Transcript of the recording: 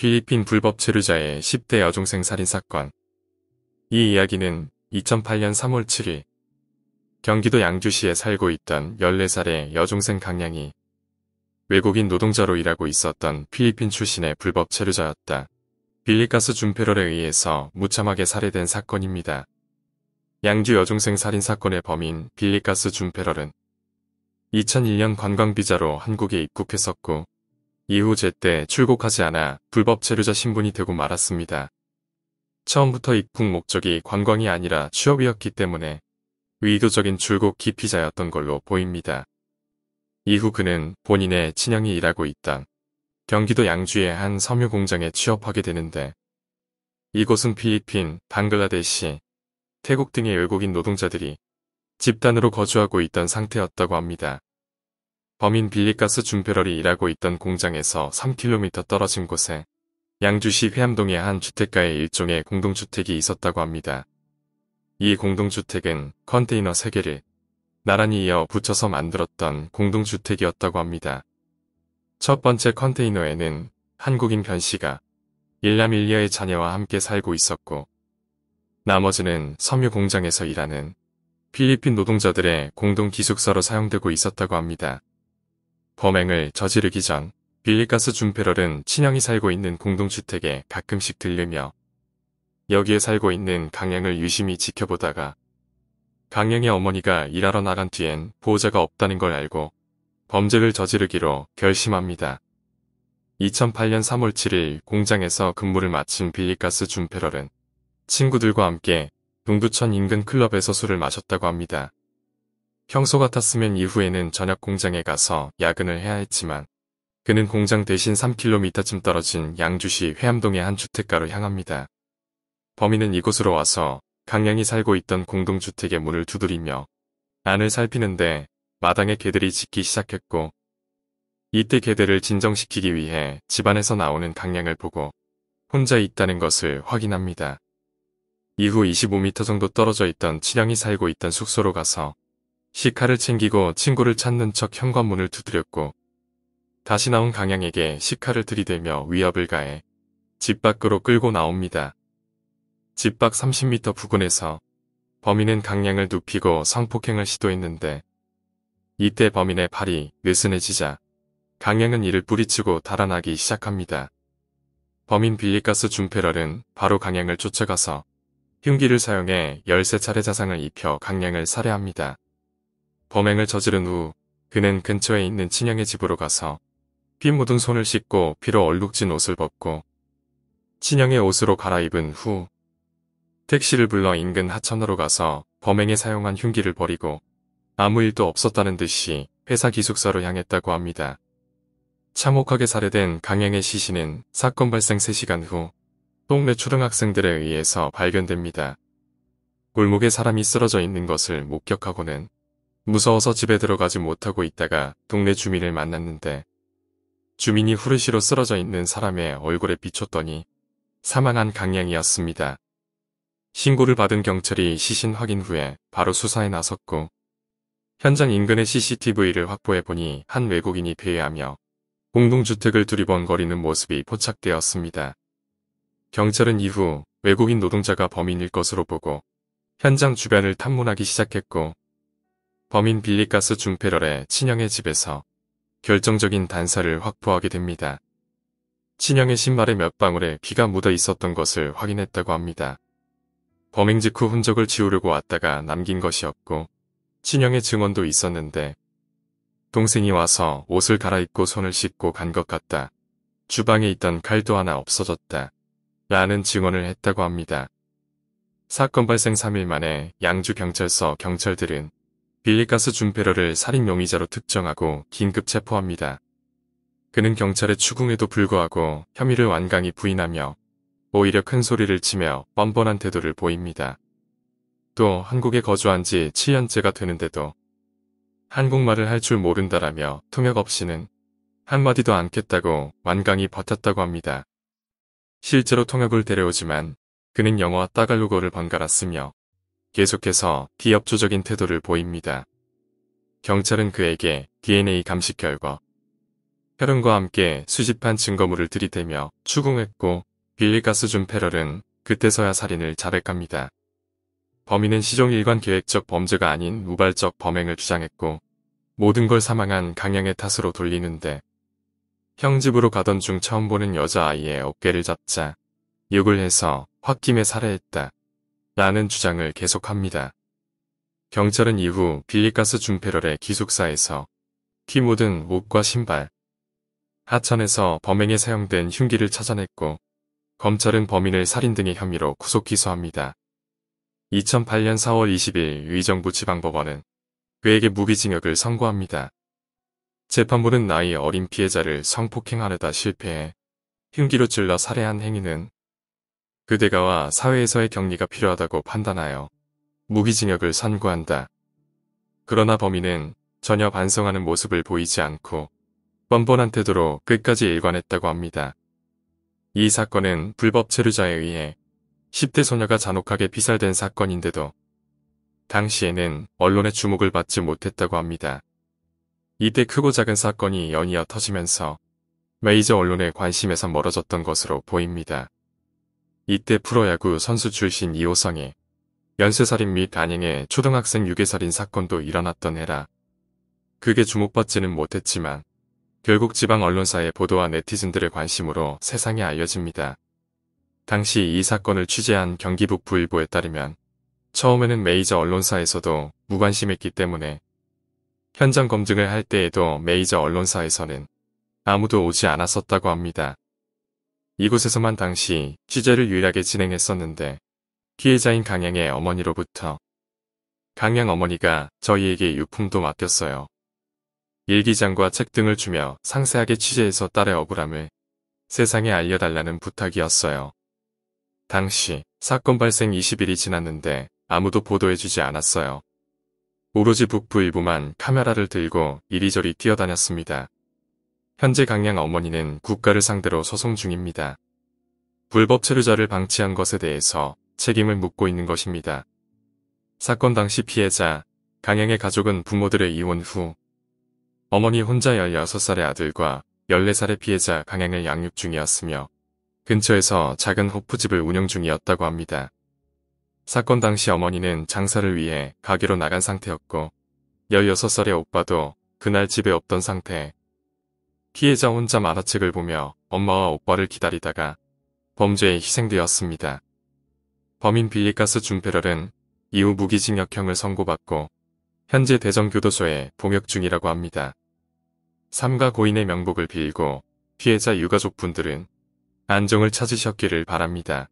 필리핀 불법 체류자의 10대 여중생 살인 사건. 이 이야기는 2008년 3월 7일 경기도 양주시에 살고 있던 14살의 여중생 강양이 외국인 노동자로 일하고 있었던 필리핀 출신의 불법 체류자였다. 빌리가스 준페럴에 의해서 무참하게 살해된 사건입니다. 양주 여중생 살인 사건의 범인 빌리가스 준페럴은 2001년 관광비자로 한국에 입국했었고 이후 제때 출국하지 않아 불법 체류자 신분이 되고 말았습니다. 처음부터 입국 목적이 관광이 아니라 취업이었기 때문에 의도적인 출국 기피자였던 걸로 보입니다. 이후 그는 본인의 친형이 일하고 있던 경기도 양주의 한 섬유 공장에 취업하게 되는데 이곳은 필리핀, 방글라데시, 태국 등의 외국인 노동자들이 집단으로 거주하고 있던 상태였다고 합니다. 범인 빌리가스 준페럴이 일하고 있던 공장에서 3km 떨어진 곳에 양주시 회암동의 한 주택가에 일종의 공동주택이 있었다고 합니다. 이 공동주택은 컨테이너 3개를 나란히 이어 붙여서 만들었던 공동주택이었다고 합니다. 첫 번째 컨테이너에는 한국인 변씨가 일남일녀의 자녀와 함께 살고 있었고 나머지는 섬유 공장에서 일하는 필리핀 노동자들의 공동 기숙사로 사용되고 있었다고 합니다. 범행을 저지르기 전 빌리가스 준페럴은 친형이 살고 있는 공동주택에 가끔씩 들르며 여기에 살고 있는 강양을 유심히 지켜보다가 강양의 어머니가 일하러 나간 뒤엔 보호자가 없다는 걸 알고 범죄를 저지르기로 결심합니다. 2008년 3월 7일 공장에서 근무를 마친 빌리가스 준페럴은 친구들과 함께 동두천 인근 클럽에서 술을 마셨다고 합니다. 평소 같았으면 이후에는 저녁 공장에 가서 야근을 해야 했지만 그는 공장 대신 3km쯤 떨어진 양주시 회암동의 한 주택가로 향합니다. 범인은 이곳으로 와서 강양이 살고 있던 공동주택의 문을 두드리며 안을 살피는데 마당에 개들이 짖기 시작했고 이때 개들을 진정시키기 위해 집안에서 나오는 강양을 보고 혼자 있다는 것을 확인합니다. 이후 25m 정도 떨어져 있던 친형이 살고 있던 숙소로 가서 시카를 챙기고 친구를 찾는 척 현관문을 두드렸고 다시 나온 강양에게 시카를 들이대며 위협을 가해 집 밖으로 끌고 나옵니다. 집 밖 30m 부근에서 범인은 강양을 눕히고 성폭행을 시도했는데 이때 범인의 팔이 느슨해지자 강양은 이를 뿌리치고 달아나기 시작합니다. 범인 빌리가스 준페럴은 바로 강양을 쫓아가서 흉기를 사용해 13차례 자상을 입혀 강양을 살해합니다. 범행을 저지른 후 그는 근처에 있는 친형의 집으로 가서 피 묻은 손을 씻고 피로 얼룩진 옷을 벗고 친형의 옷으로 갈아입은 후 택시를 불러 인근 하천으로 가서 범행에 사용한 흉기를 버리고 아무 일도 없었다는 듯이 회사 기숙사로 향했다고 합니다. 참혹하게 살해된 강양의 시신은 사건 발생 3시간 후 동네 초등학생들에 의해서 발견됩니다. 골목에 사람이 쓰러져 있는 것을 목격하고는 무서워서 집에 들어가지 못하고 있다가 동네 주민을 만났는데 주민이 후르시로 쓰러져 있는 사람의 얼굴에 비췄더니 사망한 강양이었습니다. 신고를 받은 경찰이 시신 확인 후에 바로 수사에 나섰고 현장 인근의 CCTV를 확보해보니 한 외국인이 배회하며 공동주택을 두리번거리는 모습이 포착되었습니다. 경찰은 이후 외국인 노동자가 범인일 것으로 보고 현장 주변을 탐문하기 시작했고 범인 빌리가스 준페럴의 친형의 집에서 결정적인 단서를 확보하게 됩니다. 친형의 신발에 몇 방울의 피가 묻어 있었던 것을 확인했다고 합니다. 범행 직후 흔적을 지우려고 왔다가 남긴 것이었고 친형의 증언도 있었는데 동생이 와서 옷을 갈아입고 손을 씻고 간 것 같다. 주방에 있던 칼도 하나 없어졌다. 라는 증언을 했다고 합니다. 사건 발생 3일 만에 양주경찰서 경찰들은 빌리가스 준페럴을 살인 용의자로 특정하고 긴급 체포합니다. 그는 경찰의 추궁에도 불구하고 혐의를 완강히 부인하며 오히려 큰 소리를 치며 뻔뻔한 태도를 보입니다. 또 한국에 거주한 지 7년째가 되는데도 한국말을 할 줄 모른다라며 통역 없이는 한마디도 않겠다고 완강히 버텼다고 합니다. 실제로 통역을 데려오지만 그는 영어와 따갈로그를 번갈아 쓰며 계속해서 비협조적인 태도를 보입니다. 경찰은 그에게 DNA 감식 결과 혈흔과 함께 수집한 증거물을 들이대며 추궁했고 빌리가스 준페럴은 그때서야 살인을 자백합니다. 범인은 시종일관 계획적 범죄가 아닌 우발적 범행을 주장했고 모든 걸 사망한 강양의 탓으로 돌리는데 형 집으로 가던 중 처음 보는 여자아이의 어깨를 잡자 욕을 해서 홧김에 살해했다. 라는 주장을 계속합니다. 경찰은 이후 빌리가스 준페럴의 기숙사에서 피 묻은 옷과 신발, 하천에서 범행에 사용된 흉기를 찾아냈고 검찰은 범인을 살인 등의 혐의로 구속 기소합니다. 2008년 4월 20일 의정부 지방법원은 그에게 무기징역을 선고합니다. 재판부는 나이 어린 피해자를 성폭행하려다 실패해 흉기로 찔러 살해한 행위는 그대가와 사회에서의 격리가 필요하다고 판단하여 무기징역을 선고한다. 그러나 범인은 전혀 반성하는 모습을 보이지 않고 뻔뻔한 태도로 끝까지 일관했다고 합니다. 이 사건은 불법 체류자에 의해 10대 소녀가 잔혹하게 피살된 사건인데도 당시에는 언론의 주목을 받지 못했다고 합니다. 이때 크고 작은 사건이 연이어 터지면서 메이저 언론의 관심에서 멀어졌던 것으로 보입니다. 이때 프로야구 선수 출신 이호성의 연쇄살인 및 안행의 초등학생 유괴살인 사건도 일어났던 해라. 그게 주목받지는 못했지만 결국 지방 언론사의 보도와 네티즌들의 관심으로 세상에 알려집니다. 당시 이 사건을 취재한 경기 북부일보에 따르면 처음에는 메이저 언론사에서도 무관심했기 때문에 현장 검증을 할 때에도 메이저 언론사에서는 아무도 오지 않았었다고 합니다. 이곳에서만 당시 취재를 유일하게 진행했었는데 피해자인 강양의 어머니로부터 강양 어머니가 저희에게 유품도 맡겼어요. 일기장과 책 등을 주며 상세하게 취재해서 딸의 억울함을 세상에 알려달라는 부탁이었어요. 당시 사건 발생 20일이 지났는데 아무도 보도해주지 않았어요. 오로지 북부일보만 카메라를 들고 이리저리 뛰어다녔습니다. 현재 강양 어머니는 국가를 상대로 소송 중입니다. 불법 체류자를 방치한 것에 대해서 책임을 묻고 있는 것입니다. 사건 당시 피해자 강양의 가족은 부모들의 이혼 후 어머니 혼자 16살의 아들과 14살의 피해자 강양을 양육 중이었으며 근처에서 작은 호프집을 운영 중이었다고 합니다. 사건 당시 어머니는 장사를 위해 가게로 나간 상태였고 16살의 오빠도 그날 집에 없던 상태. 피해자 혼자 만화책을 보며 엄마와 오빠를 기다리다가 범죄에 희생되었습니다. 범인 빌리가스 준페럴은 이후 무기징역형을 선고받고 현재 대전교도소에 복역 중이라고 합니다. 삼가 고인의 명복을 빌고 피해자 유가족분들은 안정을 찾으셨기를 바랍니다.